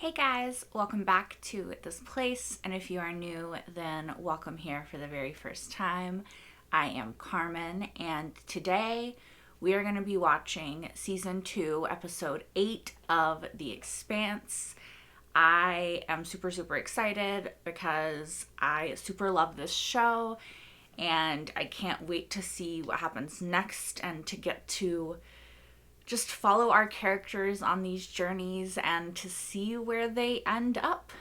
Hey guys, welcome back to this place, and if you are new, then welcome here for the very first time. I am Carmen, and today we are going to be watching Season 2, Episode 8 of The Expanse. I am super excited because I super love this show, and I can't wait to see what happens next and to get to just follow our characters on these journeys and to see where they end up.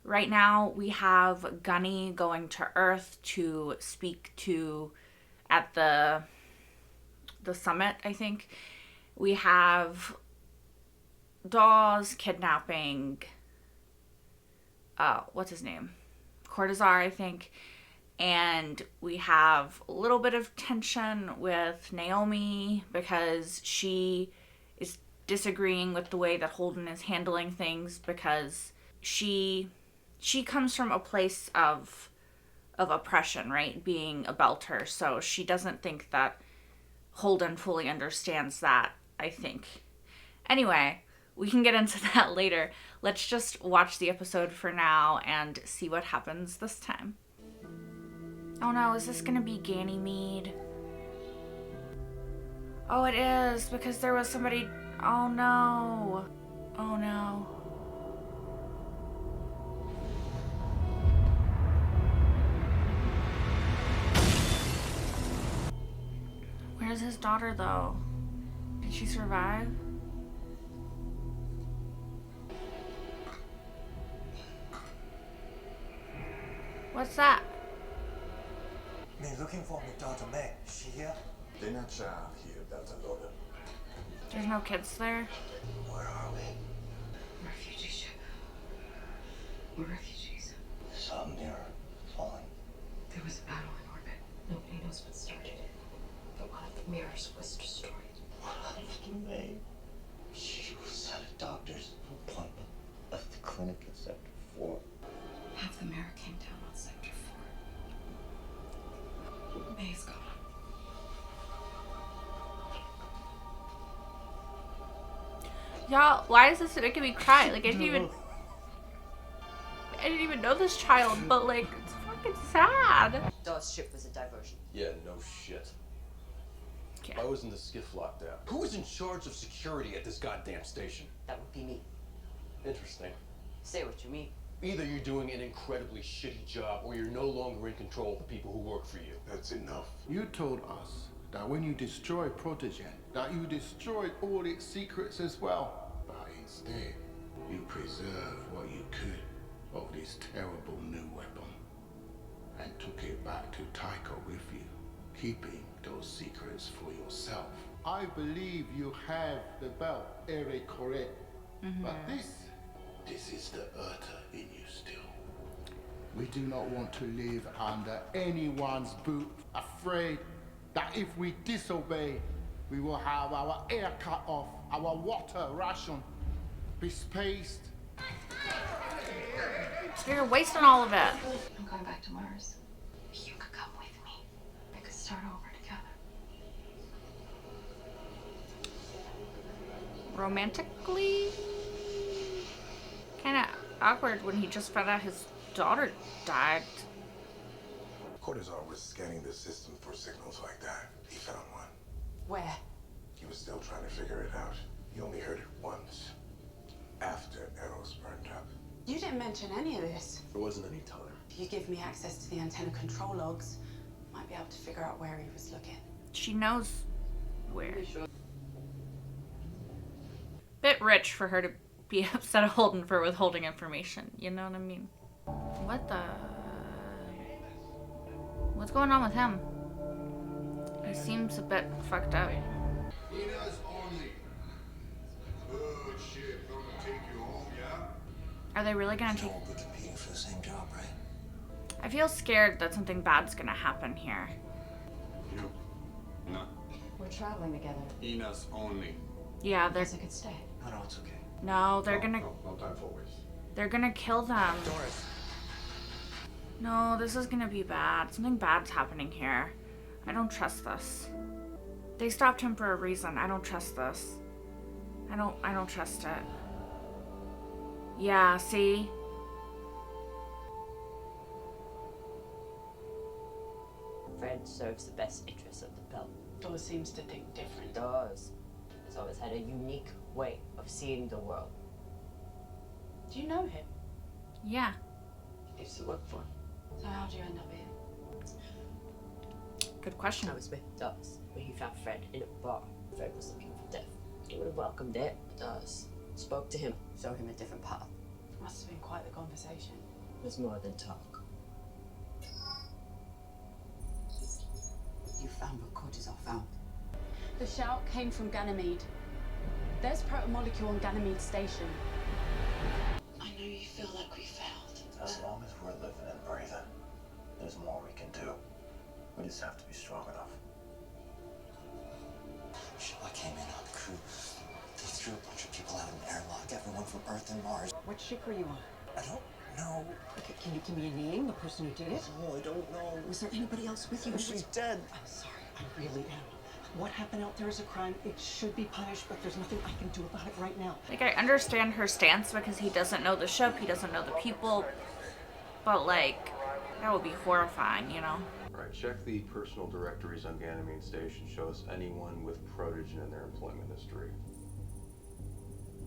Right now, we have Gunny going to Earth to speak to at the summit, I think. We have Dawes kidnapping what's his name? Cortazar, I think. And we have a little bit of tension with Naomi because she is disagreeing with the way that Holden is handling things because she comes from a place of oppression, right? Being a belter. So she doesn't think that Holden fully understands that, I think. Anyway, we can get into that later. Let's just watch the episode for now and see what happens this time. Oh no, is this gonna be Ganymede? Oh, it is, because there was somebody... Oh no. Oh no. Where's his daughter, though? Did she survive? What's that? Me looking for my daughter May. She here? They're not child here, Dr. Logan. There's no kids there? Where are we? Refugee ship. We're refugees. Some near falling. There was a battle in orbit. Nobody knows what started it. But one of the mirrors was destroyed. What happened to May? She was at a doctor's appointment. Left the clinic in Sector 4. Half the mirror came down on Sector 4. May's gone. Y'all, why is this making me cry? Like, I didn't even know this child, but like, it's fucking sad. Dawes' ship was a diversion. Yeah, no shit. Yeah. Why wasn't the skiff locked out? Who was in charge of security at this goddamn station? That would be me. Interesting. Say what you mean. Either you're doing an incredibly shitty job or you're no longer in control of the people who work for you. That's enough. You told us that when you destroyed Protogen, that you destroyed all its secrets as well. But instead, you preserved what you could of this terrible new weapon and took it back to Tycho with you, keeping those secrets for yourself. I believe you have the belt, Eric, correct? But this is the Urta in you still. We do not want to live under anyone's boot, afraid that if we disobey, we will have our air cut off, our water ration be spaced. You're wasting all of it. I'm going back to Mars. You could come with me. We could start over together. Romantically? Kinda awkward when he just found out his daughter died. Cortazar was scanning the system for signals like that. He found one. Where? He was still trying to figure it out. He only heard it once, after Eros burned up. You didn't mention any of this. There wasn't any time. If you give me access to the antenna control logs, I might be able to figure out where he was looking. She knows where. Bit rich for her to be upset at Holden for withholding information. You know what I mean? What the... What's going on with him? He seems a bit fucked up. Ina's only. Good ship, gonna take you home, yeah? Are they really gonna take... All good competing for the same job, right? I feel scared that something bad's gonna happen here. You? No. We're traveling together. Ina's only. Yeah, they're... Guess I could stay. No, it's okay. No, they're gonna... No time for waste. They're gonna kill them. Doris. No, this is gonna be bad. Something bad's happening here. I don't trust this. They stopped him for a reason. I don't trust this. I don't trust it. Yeah, see? Fred serves the best interests of the belt. Dawes seems to think different. Dawes has always had a unique way of seeing the world. Do you know him? Yeah. I used to work for him. So how'd you end up here? Good question. I was with Dawes when he found Fred in a bar. Fred was looking for death. He would have welcomed it, but Dawes spoke to him, showed him a different path. Must have been quite the conversation. It was more than talk. You found what cortisol found. The shout came from Ganymede. There's protomolecule on Ganymede station. I know you feel like we failed. As long as we're living and breathing, there's more we can do. We just have to be strong enough. I came in on the crew. They threw a bunch of people out in an airlock, everyone from Earth and Mars. What ship were you on? I don't know. Okay, can you give me a name, the person who did it? No, I don't know. Was there anybody else with you? She's dead. I'm sorry, I really am. What happened out there is a crime. It should be punished, but there's nothing I can do about it right now. Like, I understand her stance because he doesn't know the ship, he doesn't know the people, but like, that would be horrifying, you know? Right, check the personal directories on Ganymede Station. Show us anyone with protogen in their employment history.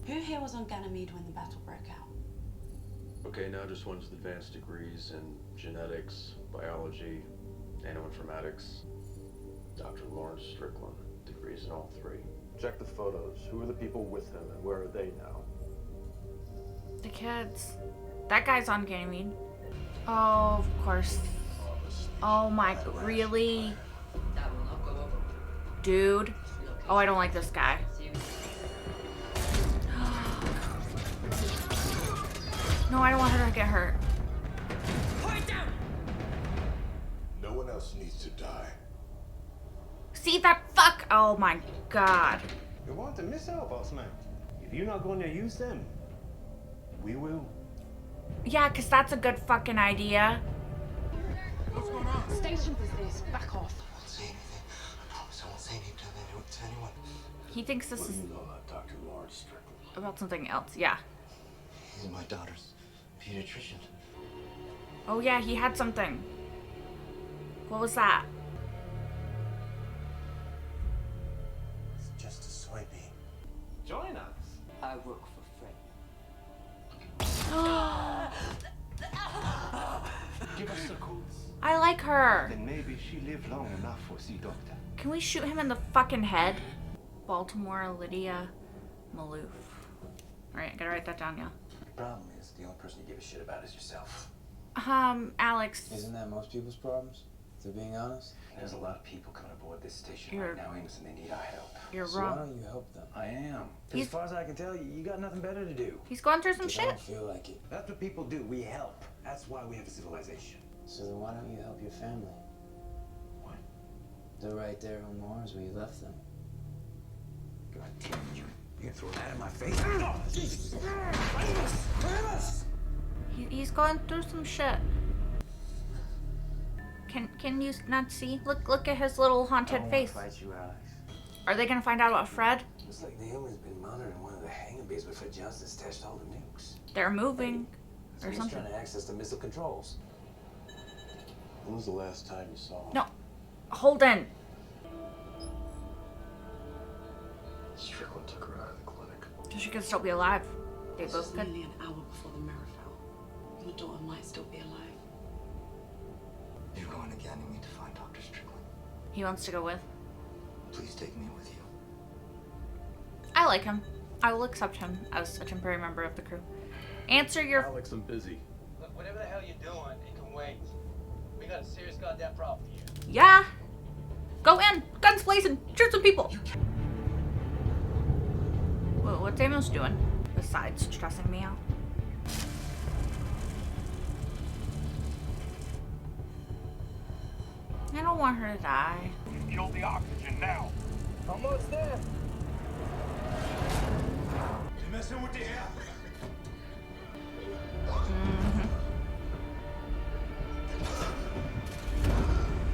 Who here was on Ganymede when the battle broke out? Okay, now just ones with advanced degrees in genetics, biology, nanoinformatics. Dr. Lawrence Strickland, degrees in all three. Check the photos. Who are the people with him and where are they now? The kids. That guy's on Ganymede. Oh, of course. Oh my, really? That will not go over. Dude. Oh, I don't like this guy. No, I don't want her to get hurt. No one else needs to die. See that fuck? Oh my god. You want to miss out, boss man. If you're not going to use them, we will. Yeah, because that's a good fucking idea. What's going on? Station business. Back off. I won't say anything. I promise I won't say anything to anyone. He thinks this What is do you know about Dr. Lawrence Strickland? about something else. Yeah. He's my daughter's pediatrician. Oh yeah, he had something. What was that? It's just a soybean. Join us. I work for Fred. Give us the codes. I like her. Then maybe she lived long enough for see doctor. Can we shoot him in the fucking head? Baltimore Lydia Maloof. Alright, I gotta write that down, yeah. The problem is the only person you give a shit about is yourself. Alex. Isn't that most people's problems? If they're being honest? There's a lot of people coming aboard this station You're- right now, Amos, and they need our help. You're So why wrong. don't you help them? I am. He's- As far as I can tell, you got nothing better to do. He's going through some I shit. don't feel like it. That's what people do. We help. That's why we have a civilization. So then why don't you help your family? What? They're right there on Mars where you left them. God damn you. You can throw that in my face? He's going through some shit. Can you not see? Look at his little haunted face. Fight you, Alex. Are they gonna find out about Fred? Looks like Naomi's been monitoring one of the hangar bays where Fred Johnson stashed all the nukes. They're moving. So Or he's something. trying to access the missile controls. When was the last time you saw him? No. Holden. Strickland took her out of the clinic. So she could still be alive. They It's both just could. nearly an hour before the mirror fell. Your daughter might still be alive. You're going to Ganymede to find Dr. Strickland. He wants to go with. Please take me with you. I like him. I will accept him as a temporary member of the crew. Answer your. Alex, I'm busy. Look, whatever the hell you're doing, it can wait. We got a serious goddamn problem here. Yeah. Go in. Guns blazing. Shoot some people. What's Amos doing besides stressing me out? I don't want her to die. Kill the oxygen now. Almost there. You're messing with the air.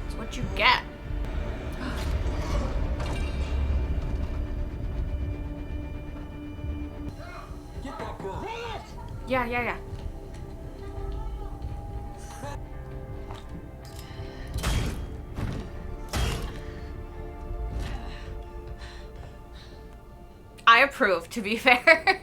It's what you get. Get that girl. Yeah. I approve, to be fair.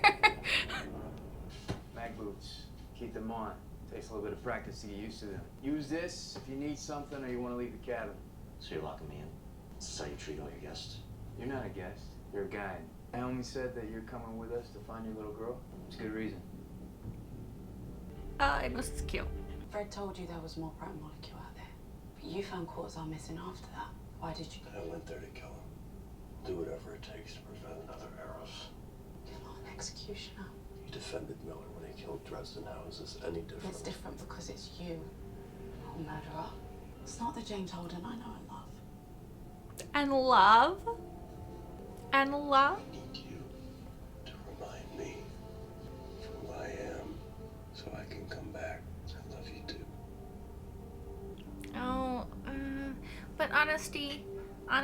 Mag boots. Keep them on. Takes a little bit of practice to get used to them. Use this if you need something or you want to leave the cabin. So you're locking me in? Is this how you treat all your guests? You're not a guest. You're a guide. Naomi said that you're coming with us to find your little girl. It's a good reason. Amos is cute. Fred told you there was more proto molecule out there, but you found Cortazar missing after that. Why did you? I went there to kill him. Do whatever it takes to prevent another Eros. You're not an executioner. He defended Miller when he killed Dresden. How is this any different? It's different because it's you, not a murderer. It's not the James Holden I know and love. And love? And love? I need you to remind me of who I am so I can come back. I love you too. Oh, but honesty. I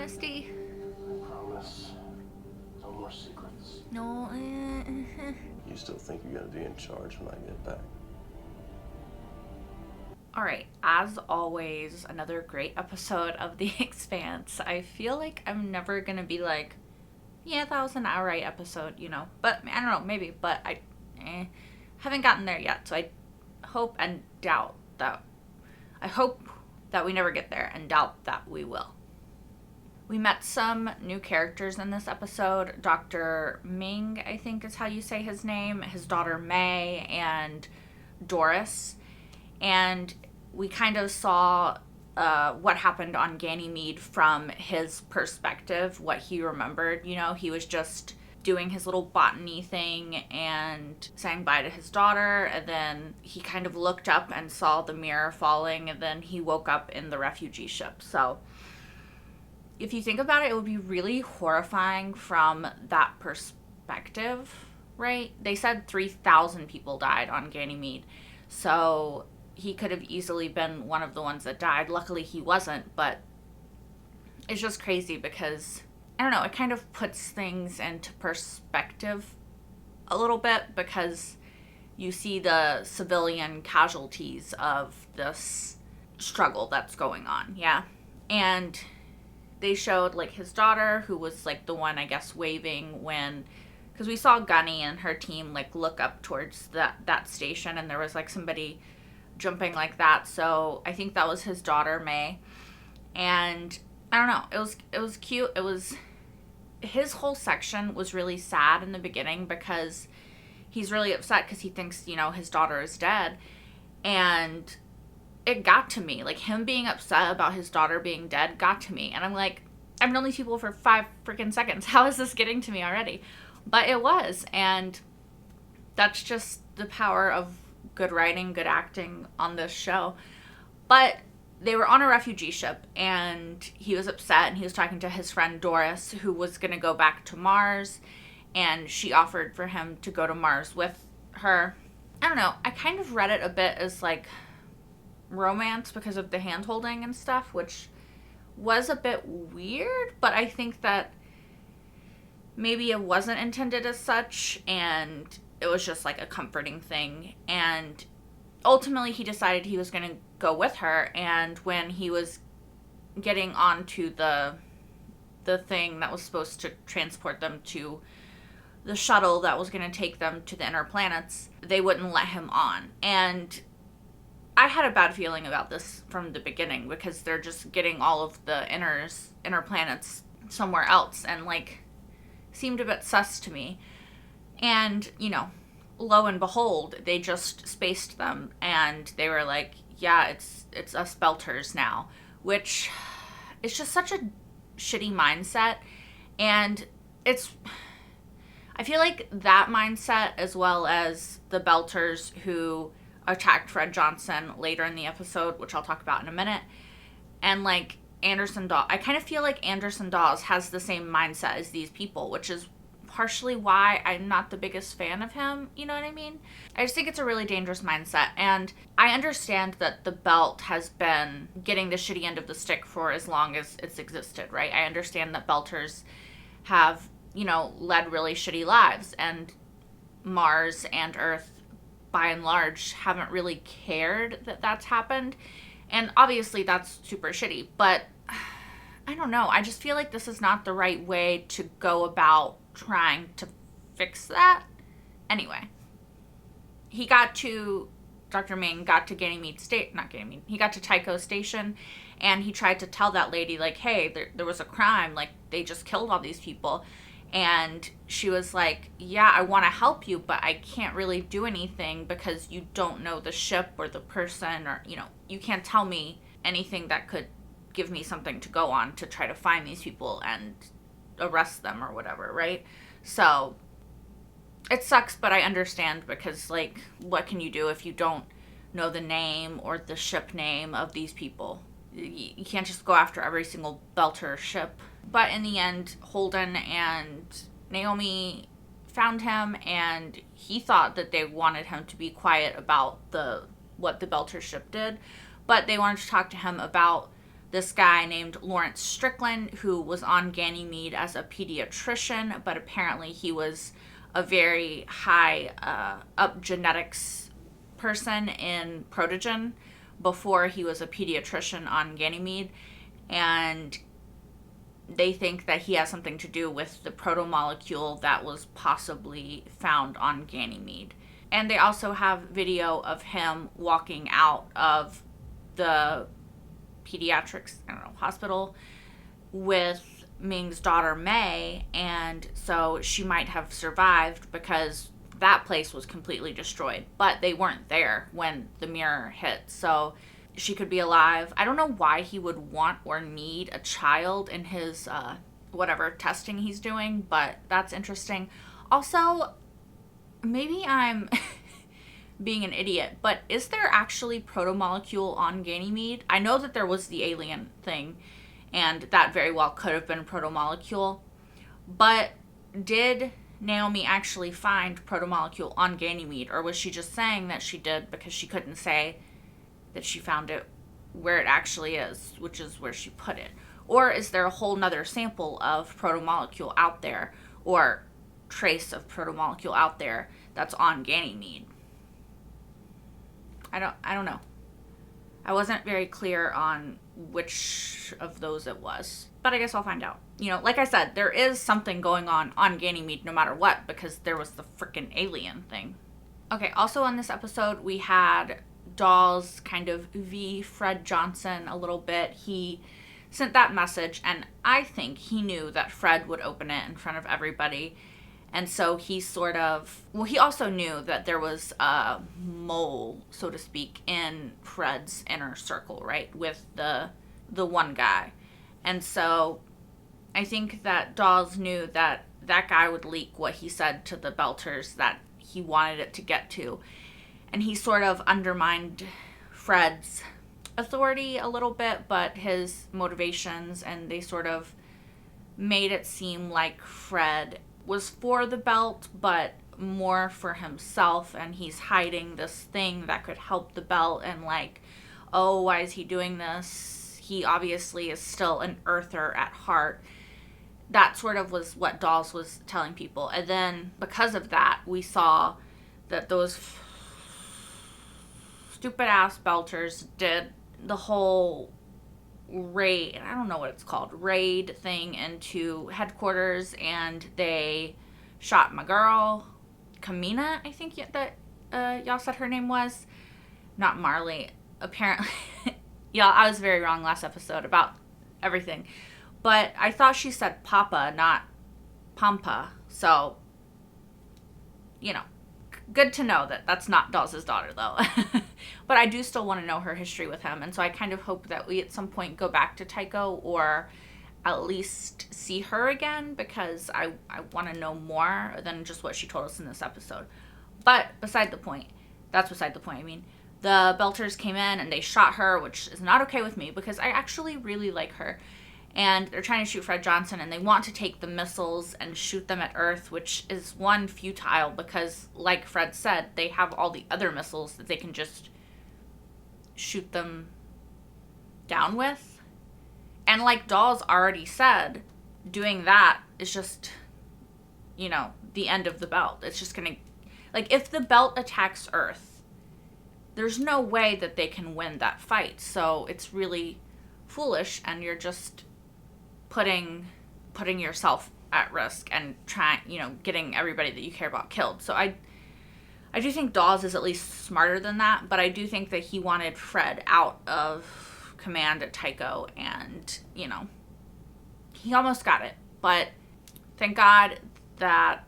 promise. No more secrets. No, You still think you're gonna be in charge when I get back? Alright, as always, another great episode of The Expanse. I feel like I'm never gonna be like, yeah, that was an alright episode, you know. But, I don't know, maybe. But I haven't gotten there yet. So I hope and doubt that... I hope that we never get there and doubt that we will. We met some new characters in this episode. Dr. Ming, I think is how you say his name. His daughter May and Doris. And we kind of saw what happened on Ganymede from his perspective, what he remembered. You know, he was just doing his little botany thing and saying bye to his daughter, and then he kind of looked up and saw the mirror falling, and then he woke up in the refugee ship. So if you think about it, it would be really horrifying from that perspective, right? They said 3,000 people died on Ganymede, so he could have easily been one of the ones that died. Luckily, he wasn't, but it's just crazy because, I don't know, it kind of puts things into perspective a little bit because you see the civilian casualties of this struggle that's going on, yeah? And they showed, like, his daughter, who was, like, the one, I guess, waving when... Because we saw Gunny and her team, like, look up towards that station, and there was, like, somebody jumping like that. So I think that was his daughter, May. And I don't know. It was cute. It was... His whole section was really sad in the beginning because he's really upset because he thinks, you know, his daughter is dead. And it got to me. Like, him being upset about his daughter being dead got to me. And I'm like, I've known these people for 5 freaking seconds. How is this getting to me already? But it was. And that's just the power of good writing, good acting on this show. But they were on a refugee ship, and he was upset, and he was talking to his friend Doris, who was going to go back to Mars, and she offered for him to go to Mars with her. I don't know. I kind of read it a bit as, like, romance because of the hand-holding and stuff, which was a bit weird, but I think that maybe it wasn't intended as such, and it was just, like, a comforting thing. And ultimately, he decided he was going to go with her, and when he was getting onto the thing that was supposed to transport them to the shuttle that was going to take them to the inner planets, they wouldn't let him on. And I had a bad feeling about this from the beginning because they're just getting all of the inner planets somewhere else, and, like, seemed a bit sus to me. And, you know, lo and behold, they just spaced them, and they were like, yeah, it's us Belters now, which is just such a shitty mindset. And I feel like that mindset, as well as the Belters who attacked Fred Johnson later in the episode, which I'll talk about in a minute, and, like, Anderson Dawes, I kind of feel like Anderson Dawes has the same mindset as these people, which is partially why I'm not the biggest fan of him, you know what I mean? I just think it's a really dangerous mindset, and I understand that the belt has been getting the shitty end of the stick for as long as it's existed, right? I understand that Belters have, you know, led really shitty lives, and Mars and Earth by and large, haven't really cared that that's happened. And obviously that's super shitty, but I don't know. I just feel like this is not the right way to go about trying to fix that. Anyway, Dr. Ming got to Ganymede State, not Ganymede, he got to Tycho Station, and he tried to tell that lady, like, hey, there was a crime, like, they just killed all these people. And she was like, yeah, I want to help you, but I can't really do anything because you don't know the ship or the person, or, you know, you can't tell me anything that could give me something to go on to try to find these people and arrest them or whatever, right? So it sucks, but I understand, because, like, what can you do if you don't know the name or the ship name of these people? You can't just go after every single Belter ship. But in the end, Holden and Naomi found him, and he thought that they wanted him to be quiet about what the Belter ship did, but they wanted to talk to him about this guy named Lawrence Strickland, who was on Ganymede as a pediatrician, but apparently he was a very high up genetics person in Protogen before he was a pediatrician on Ganymede, and they think that he has something to do with the protomolecule that was possibly found on Ganymede. And they also have video of him walking out of the pediatrics, hospital with Ming's daughter May, and so she might have survived because that place was completely destroyed, but they weren't there when the mirror hit, so she could be alive. I don't know why he would want or need a child in his whatever testing he's doing, but that's interesting. Also, maybe I'm being an idiot, but is there actually protomolecule on Ganymede? I know that there was the alien thing, and that very well could have been protomolecule, but did Naomi actually find protomolecule on Ganymede, or was she just saying that she did because she couldn't say that she found it where it actually is, which is where she put it? Or is there a whole nother sample of protomolecule out there, or trace of protomolecule out there that's on Ganymede? I don't know. I wasn't very clear on which of those it was, but I guess I'll find out. You know, like I said, there is something going on Ganymede no matter what, because there was the freaking alien thing. Okay, also on this episode, we had Dawes kind of Fred Johnson a little bit. He sent that message, and I think he knew that Fred would open it in front of everybody. And so he he also knew that there was a mole, so to speak, in Fred's inner circle, right? With the one guy. And so I think that Dawes knew that that guy would leak what he said to the Belters that he wanted it to get to. And he sort of undermined Fred's authority a little bit, but his motivations, and they sort of made it seem like Fred was for the belt, but more for himself, and he's hiding this thing that could help the belt, and like, oh, why is he doing this? He obviously is still an Earther at heart. That sort of was what Dawes was telling people. And then because of that, we saw that those stupid ass Belters did the whole raid, I don't know what it's called, raid thing into headquarters, and they shot my girl, Kamina, I think that y'all said her name was. Not Marley. Apparently, y'all, I was very wrong last episode about everything. But I thought she said Papa, not Pampa. So, you know, good to know that that's not Dawes' daughter, though. But I do still want to know her history with him. And so I kind of hope that we at some point go back to Tycho, or at least see her again, because I want to know more than just what she told us in this episode. But beside the point, that's beside the point. I mean, the Belters came in and they shot her, which is not okay with me, because I actually really like her. And they're trying to shoot Fred Johnson, and they want to take the missiles and shoot them at Earth, which is one, futile, because like Fred said, they have all the other missiles that they can just shoot them down with. And like Dawes already said, doing that is just, you know, the end of the belt. It's just going to Like, if the belt attacks Earth, there's no way that they can win that fight. So it's really foolish, and you're just putting yourself at risk and trying, getting everybody that you care about killed. So I do think Dawes is at least smarter than that, but I do think that he wanted Fred out of command at Tycho, and, he almost got it. But thank God that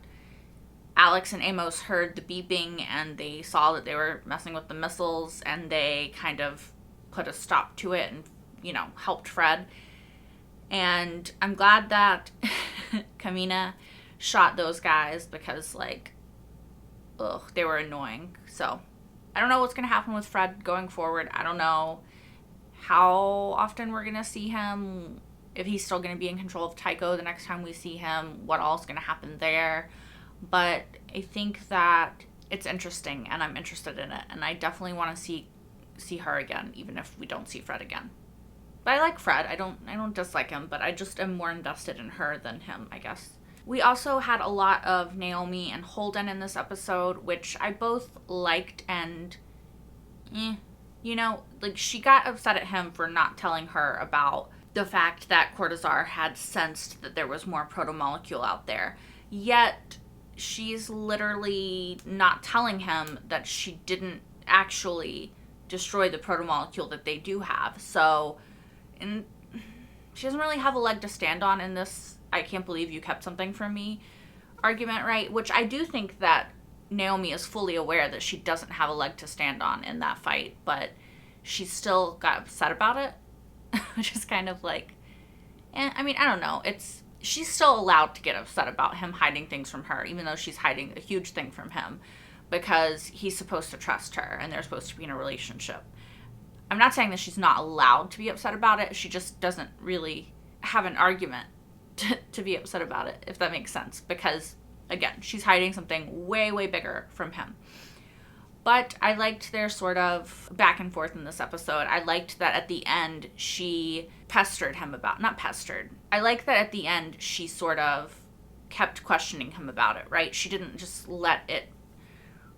Alex and Amos heard the beeping, and they saw that they were messing with the missiles, and they kind of put a stop to it and, helped Fred. And I'm glad that Kamina shot those guys because, they were annoying. So I don't know what's going to happen with Fred going forward. I don't know how often we're going to see him, if he's still going to be in control of Tycho the next time we see him, what all's going to happen there. But I think that it's interesting, and I'm interested in it, and I definitely want to see her again, even if we don't see Fred again. But I like Fred. I don't dislike him, but I just am more invested in her than him, I guess. We also had a lot of Naomi and Holden in this episode, which I both liked, and she got upset at him for not telling her about the fact that Cortazar had sensed that there was more protomolecule out there. Yet she's literally not telling him that she didn't actually destroy the protomolecule that they do have. So, and she doesn't really have a leg to stand on in this I can't believe you kept something from me argument, right? Which I do think that Naomi is fully aware that she doesn't have a leg to stand on in that fight, but she still got upset about it, which is kind of I don't know. She's still allowed to get upset about him hiding things from her, even though she's hiding a huge thing from him, because he's supposed to trust her and they're supposed to be in a relationship. I'm not saying that she's not allowed to be upset about it. She just doesn't really have an argument to be upset about it, if that makes sense, because again, she's hiding something way, way bigger from him. But I liked their sort of back and forth in this episode. I liked that at the end she pestered him about, not pestered. I like that at the end she sort of kept questioning him about it, right? She didn't just let it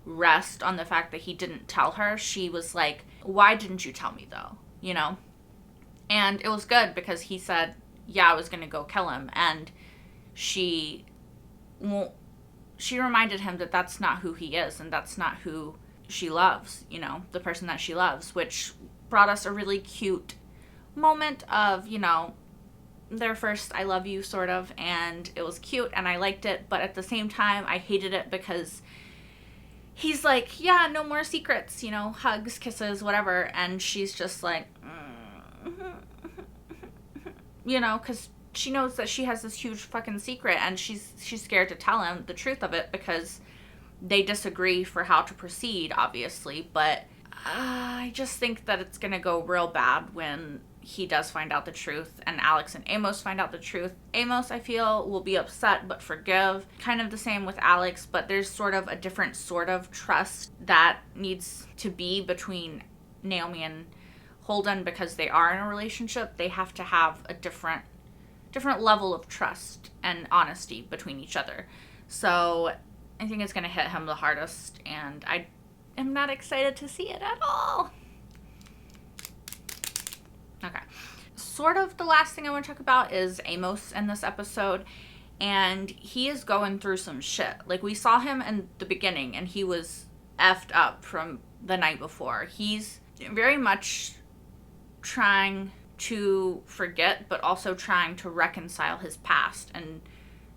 rest on the fact that he didn't tell her. She was like, why didn't you tell me though? And it was good because he said, yeah, I was going to go kill him. And she reminded him that that's not who he is, and that's not who she loves, the person that she loves, which brought us a really cute moment of, their first I love you sort of, and it was cute and I liked it, but at the same time I hated it because he's like, yeah, no more secrets, hugs, kisses, whatever, and she's just like, because she knows that she has this huge fucking secret, and she's scared to tell him the truth of it because they disagree for how to proceed, obviously. But I just think that it's gonna go real bad when he does find out the truth, and Alex and Amos find out the truth. Amos, I feel, will be upset but forgive. Kind of the same with Alex, but there's sort of a different sort of trust that needs to be between Naomi and Holden, because they are in a relationship. They have to have a different level of trust and honesty between each other. So I think it's going to hit him the hardest, and I am not excited to see it at all. Okay. Sort of the last thing I want to talk about is Amos in this episode, and he is going through some shit. We saw him in the beginning, and he was effed up from the night before. He's very much trying to forget, but also trying to reconcile his past and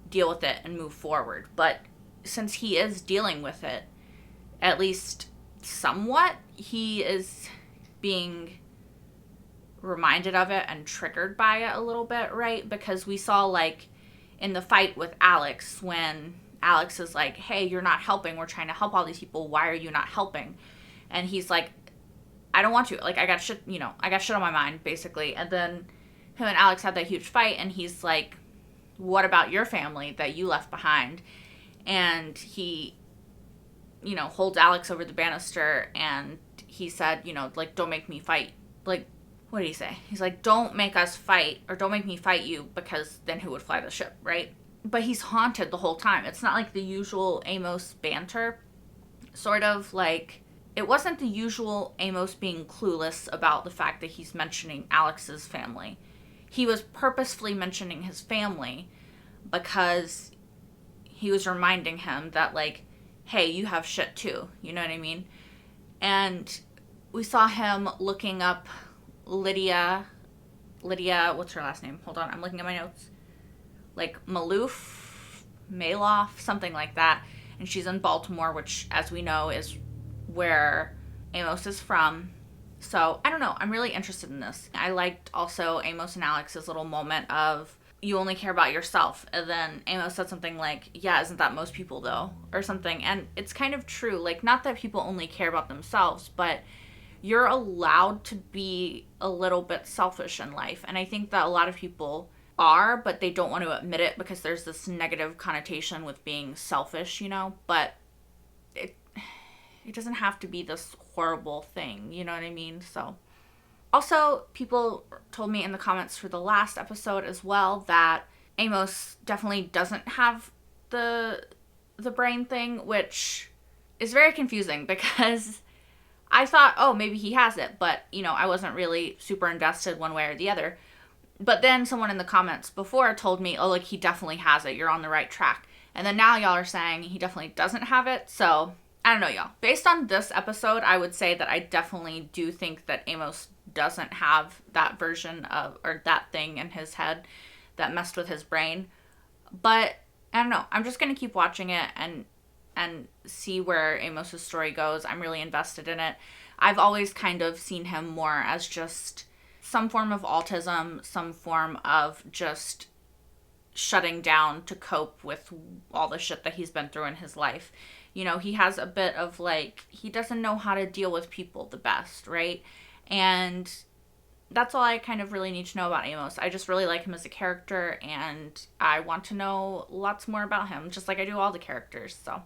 deal with it and move forward. But since he is dealing with it, at least somewhat, he is being reminded of it and triggered by it a little bit, right? Because we saw in the fight with Alex, when Alex is like, hey, you're not helping, we're trying to help all these people, why are you not helping? And he's like, I don't want to. I got shit, I got shit on my mind, basically. And then him and Alex had that huge fight, and he's like, what about your family that you left behind? And he, holds Alex over the banister, and he said, don't make me fight. What did he say? He's like, don't make us fight, or don't make me fight you, because then who would fly the ship, right? But he's haunted the whole time. It's not like the usual Amos banter. sort of like, it wasn't the usual Amos being clueless about the fact that he's mentioning Alex's family. He was purposefully mentioning his family because he was reminding him that, like, hey, you have shit too. You know what I mean? And we saw him looking up Lydia, what's her last name? Hold on, I'm looking at my notes. Like Maloff, something like that. And she's in Baltimore, which, as we know, is where Amos is from. So, I don't know. I'm really interested in this. I liked also Amos and Alex's little moment of, you only care about yourself. And then Amos said something like, yeah, isn't that most people though? Or something. And it's kind of true. Like, not that people only care about themselves, but you're allowed to be a little bit selfish in life. And I think that a lot of people are, but they don't want to admit it because there's this negative connotation with being selfish, you know? But it doesn't have to be this horrible thing, you know what I mean? So, also, people told me in the comments for the last episode as well that Amos definitely doesn't have the brain thing, which is very confusing because I thought, oh, maybe he has it, but, you know, I wasn't really super invested one way or the other. But then someone in the comments before told me, oh, like, he definitely has it. You're on the right track. And then now y'all are saying he definitely doesn't have it. So, I don't know, y'all. Based on this episode, I would say that I definitely do think that Amos doesn't have that version of, or that thing in his head that messed with his brain. But, I don't know. I'm just going to keep watching it and see where Amos's story goes. I'm really invested in it. I've always kind of seen him more as just some form of autism, some form of just shutting down to cope with all the shit that he's been through in his life. You know, he has a bit of, like, he doesn't know how to deal with people the best, right? And that's all I kind of really need to know about Amos. I just really like him as a character, and I want to know lots more about him, just like I do all the characters, so.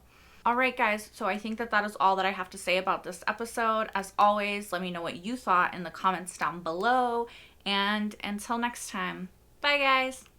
Alright guys, so I think that is all that I have to say about this episode. As always, let me know what you thought in the comments down below, and until next time, bye guys!